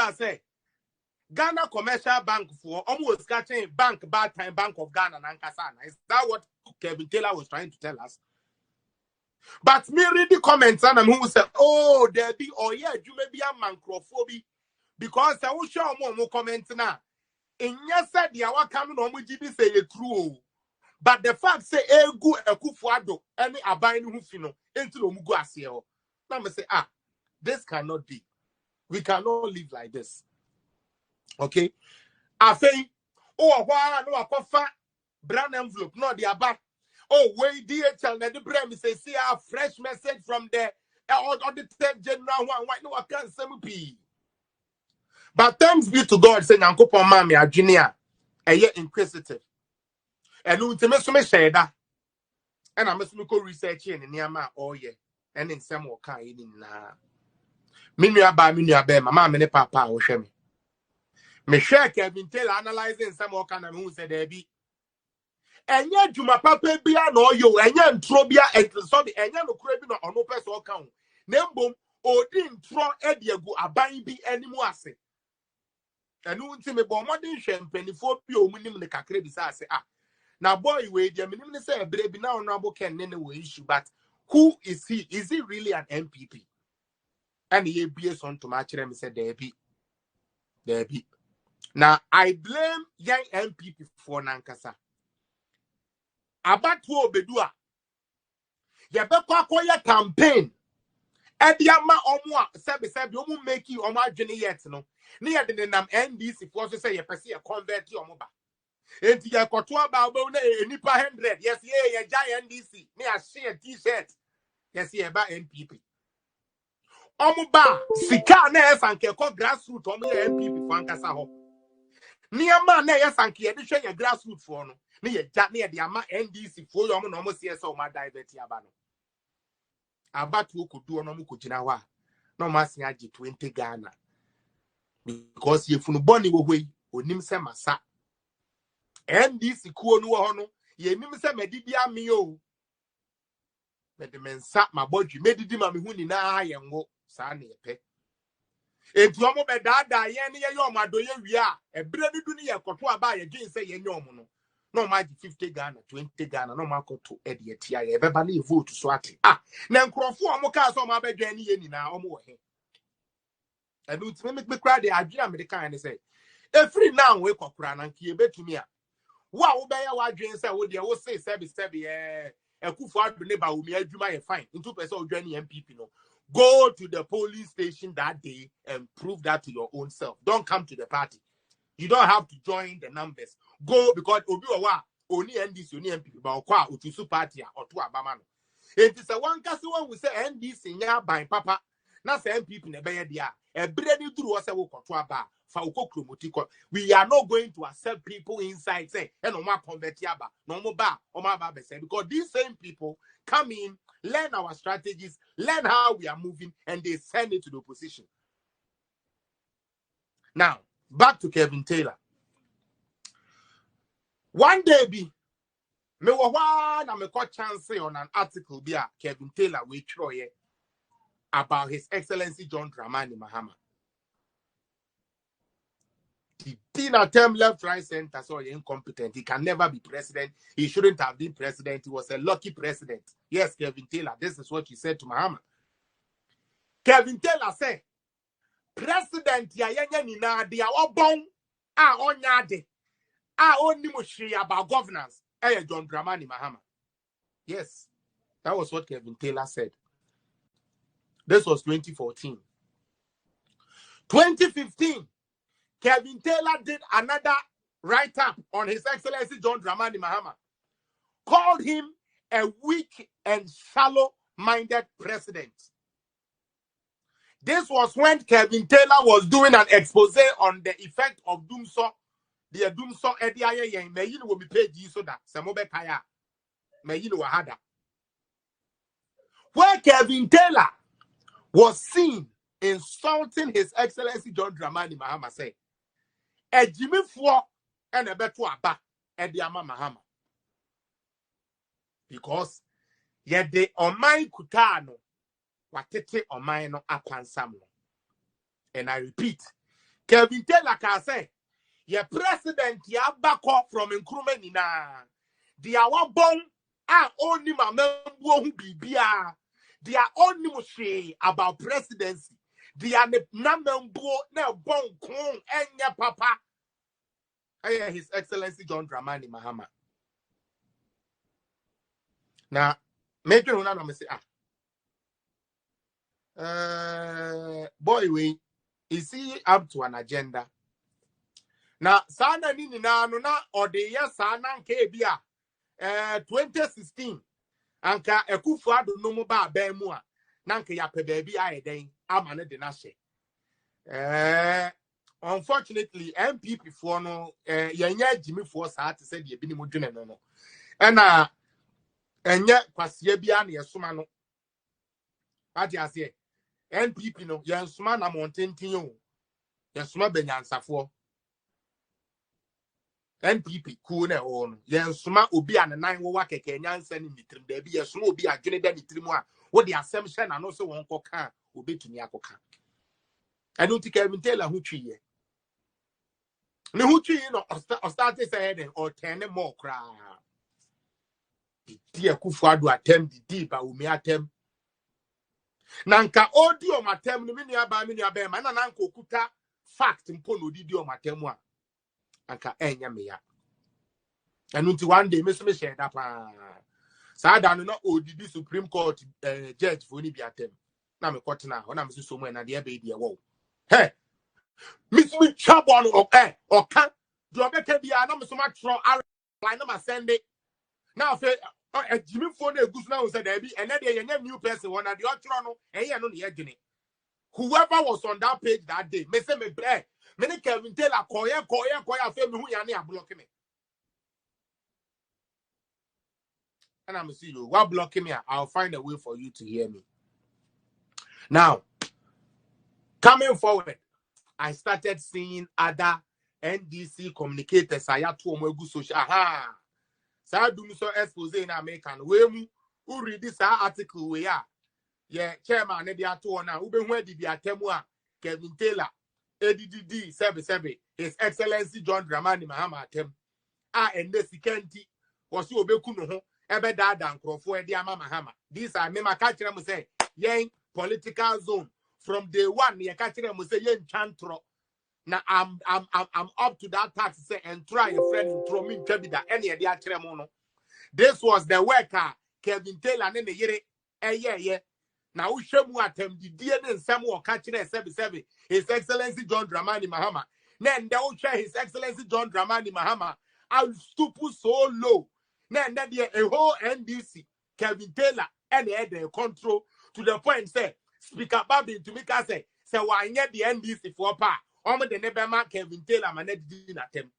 Taylor say Ghana Commercial Bank for almost catching bank bad time Bank of Ghana and Ankasana. Is that what Kelvin Taylor was trying to tell us? But me read the comments and who said, oh, there be or yeah, you may be a mancrophobia because I will show more comments now. In yes said the hour coming on with GB say it true. But the fact say egu ekufuado any abine who fino into the mugu asio. Now me say this cannot be. We cannot live like this. Okay. I think oh why no akofa brand envelope no the aba. Oh wait DHL na the brand say see a fresh message from the auditor general one why no I can't say. But thanks be to God say Nyankopon ma me adwene a eye inquisitive. And ultimately say that and I must go research in niama oh yeah and in some more kind in na minua ba mama me ne papa wo hwe me share Kelvin Taylor analyzing some more kind of who said there be enya djuma papa bia na oyo enya ntro bia so be enya no kura bi na ono person kan na mbom odi ntro e de agu aban bi animu ase enu nti me bo modern hwe mpanifo bi omunim ne kakra bi sa ase now, boy, wait, I mean, say, baby, now, Honorable Ken, issue, but who is he? Is he really an NPP? And he be on to match them, said, there be. Now, I blame young NPP for Nankasa. About who bedua. Yabekwa campaign. Ediama omwa, sebi, omu make you oma jini yet, no. Near the name NDC, for to say, you perceive a convert to omoba. Enti ya kotwa ba na nipa 100 yes ye giant NDC me a share t-shirt yes ye ba NPP omo ba sika na esanke ko grassroots omo ye NPP for ankasa ho niama na esanke ye de hwe ye grassroots for no ne ye ja ne ye de ama NDC for yo omo na omo se o ma divert ya ba no abatu okodu no omo kogina ho a na omo asen age 20 Ghana because ye funu boni wo hoi onim se masa NDC kuo no ho no ye nim se medidi ame o medemensa mabodwi medidi ma me hu ni na ye ngo sa na ye pe enti omo be daada ye ne ye yom adoye wi a ebre ni du ni ye koto aba ye gin se ye nyom no no ma gi 50 Ghana 20 Ghana no ma koto e de tia ye beba na ye vote so ate na nkrofo omo ka so omo abedwan ni ye ni na omo wo he enu ntime me kra de adwira me de kan ne se efri now we kokura na nkie betumi a wo be ya wadwen se wo de wo say sebi ekufu adu ne ba wo mi adwuma ye fine into person odwani MPP no go to the polling station that day and prove that to your own self. Don't come to the party. You don't have to join the numbers. Go because obi wa only NDC only MPP ba okwa otusu party or to abama no. It is a one kasi one we say NDC nya ban papa na say MPP na be dia ebre ni duru wo say wo koto aba fa ukokromuti. We are not going to accept people inside say and no convert aba no mo ba o ma ba be say because these same people come in, learn our strategies, learn how we are moving, and they send it to the opposition. Now, back to Kelvin Taylor. One day, me got chance on an article be Kelvin Taylor we Troye about His Excellency John Dramani Mahama. He didn't term left, right, center, so he's incompetent. He can never be president. He shouldn't have been president. He was a lucky president. Yes, Kelvin Taylor, this is what he said to Mahama. Kelvin Taylor said, President Yaya Nina, they are all born, onyade, only mushri about governance. John Dramani Mahama. Yes, that was what Kelvin Taylor said. This was 2014. 2015. Kelvin Taylor did another write-up on His Excellency John Dramani Mahama. Called him a weak and shallow-minded president. This was when Kelvin Taylor was doing an expose on the effect of Doomso. The Doomso Ediaye may you will be paid so that Samobe Kaya may you know hada. Where Kelvin Taylor was seen insulting His Excellency John Dramani Mahama said, a Jimmy Fwo and a betu aba Ediama Mahama. Because yet the Omai Kutano watete Omai no apansam. And I repeat, Kelvin Taylor can say, "Ye president ya back off from Nkrumah they are one bone only my member who be bia. They are only mushy about presidency. They are the number no bone kong and ya papa. His Excellency John Dramani Mahama. Now, make you know, say, boy, we is he up to an agenda? Now, Sana Nini na or the yes, Sana Kebia, 2016, Anka Ekufuado no mo ba Bemua, Nanka ya pe baby I den, Amane de Nashe. Unfortunately, NPP for no, Yanya Jimmy Force had to say the Binimu no. And yet, Quasiabian, Yasumano. What you say? NPP no, Yansumana Montentino, Yasuma Benyansafo. NPP, Kuna on, Yansuma Ubi and the 9 Waka Kenyan sending the trim, there be a slow be a journey than the trimwa. What the assumption and also one coca will be to Niakoka. I don't think Kelvin Taylor who tree. No, who tree, or started saying, or 10 more cry. Dear Kufuadu attempt the deep, I will me attempt. Nanka audio matem no mini aba ma na nanka okuta fact mpo no didi o matem a anka enya me ya enu nti one day me so me share that pa sa da no odidi Supreme Court judge for ni bi atem na me kotena ho na me so mu na de be de wo he me chabo no oka do obeka bia na me so ma tro line na ma send it now fe Jimmy phone egusu na say there be and then they new person one na the otro no no ne yedwene. Whoever was on that page that day, me say me bre me ne Kelvin Taylor koye afa me hu ya na block me. And I'm see you. What blocking me? I'll find a way for you to hear me. Now, coming forward, I started seeing other NDC communicators. I had to go social. Aha. So I do so expose in American. Who read this article? We are. Yeah, chairman, they are two now. Who where did the Atemwa, Kelvin Taylor, ADDD 77, His Excellency John Dramani Mahama Atem. And this Kenti was you obekuno, ebe dad and crofo, Diama Mahama. These are Mema Catcher say, yang political zone. From day one, the Catcher say, yen chantro. Now I'm up to that tax say and try a friend in throw me Kebida any of the Atremono. This was the worker, Kelvin Taylor, and the yere, yeah. Now we show more attempt the DNA and some more catching a 77. His Excellency John Dramani Mahama. Then they will share His Excellency John Dramani Mahama. I'll stoop so low. Then that a whole NDC, Kelvin Taylor, and the control to the point say, Speaker Babi to make us say why not the NDC for pa. The neighbor Kelvin Taylor managed at them.